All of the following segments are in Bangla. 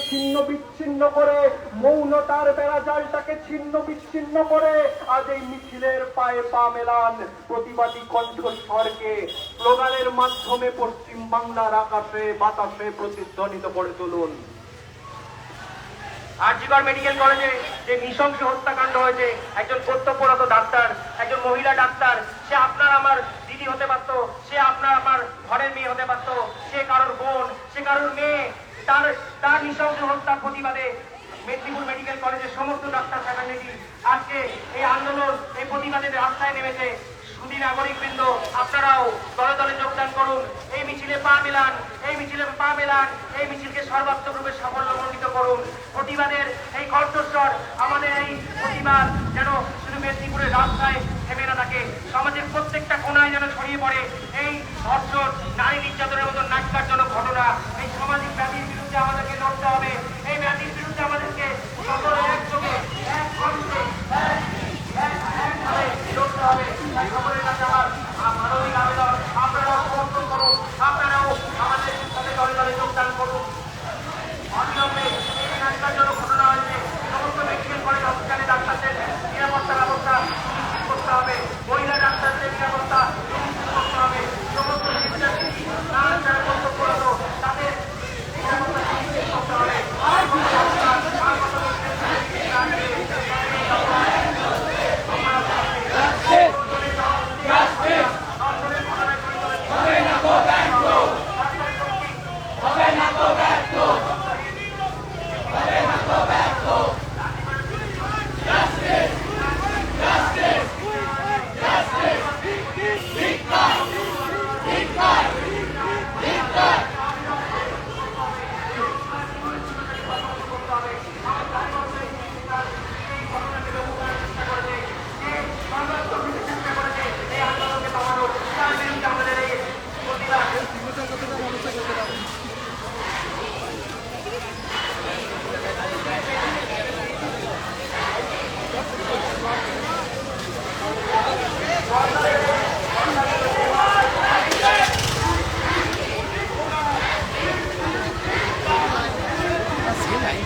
ছিন্ন বিচ্ছিন্ন করে, মৌনতার বেড়াজালটাকে ছিন্ন বিচ্ছিন্ন করে আজ এই মিছিলের পায়ে পা মেলান। প্রতিবাদী কণ্ঠস্বরকে স্লোগানের মাধ্যমে পশ্চিম বাংলার আকাশে বাতাসে প্রতিধ্বনিত করে তুলুন। আরজিকর মেডিকেল কলেজে যে নৃশংস হত্যাকাণ্ড হয়েছে, একজন কর্তব্যরত ডাক্তার, একজন মহিলা ডাক্তার, সে আপনার আমার দিদি হতে পারতো, সে আপনার আমার ঘরের মেয়ে হতে পারতো, সে কারোর বোন, সে কারোর মেয়ে। তার নৃশংস হত্যার প্রতিবাদে মেদিনীপুর মেডিকেল কলেজের সমস্ত ডাক্তার ফ্যাকাল্টি আজকে এই আন্দোলন, এই প্রতিবাদে রাস্তায় নেমেছে। সুধী নাগরিকবৃন্দ, আপনারাও দলে দলে যোগদান করুন, এই মিছিলে পা মেলান, এই মিছিলে পা মেলান, এই মিছিলকে সর্বাত্মকরূপে সাফল্যমণ্ডিত করুন। প্রতিবাদের এই কণ্ঠস্বর, আমাদের এই প্রতিবাদ যেন শুধু মেদিনীপুরের রাস্তায় থেমে না থাকে, সমাজের প্রত্যেকটা কোণায় যেন ছড়িয়ে পড়ে। এই ধর্ষণ, নারী নির্যাতনের মতো ন্যাক্কারজনক ঘটনা, এই সামাজিক ব্যাধির বিরুদ্ধে আমাদেরকে লড়তে হবে। এই ব্যাধির বিরুদ্ধে আমাদেরকে সকলে একযোগে, এক কণ্ঠে, লড়তে হবে। তাই সকলের কাছে আমার মানবিক আবেদন, আপনারাও সমর্থন করুন, আপনারাও আমাদের সাথে দলে দলে যোগদান করুন। অবিলম্বে এই ন্যাক্কারজনক ঘটনা হয়েছে, সমস্ত মেডিকেল কলেজ হসপিটালে ডাক্তারদের নিরাপত্তা ব্যবস্থা সুনিশ্চিত করতে হবে, মহিলা ডাক্তারদের নিরাপত্তা সুনিশ্চিত করতে হবে, সমস্ত শিক্ষার্থী নার্স যারা কর্তব্যরত তাদের নিরাপত্তা সুনিশ্চিত করতে হবে।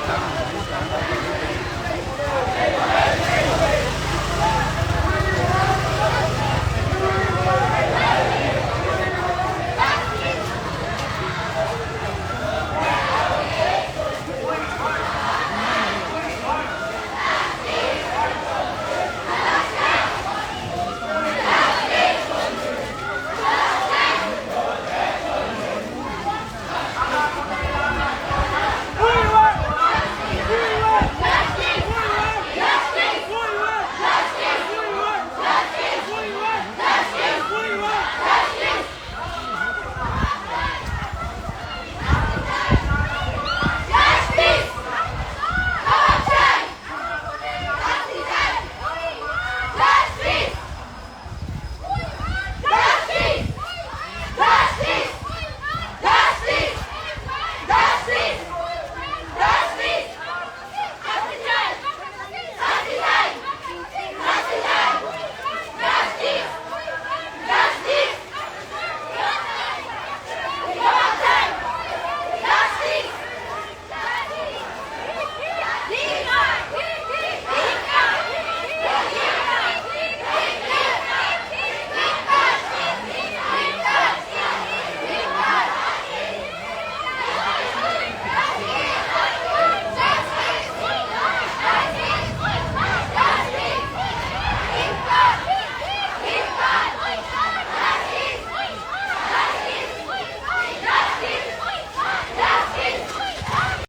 Tá.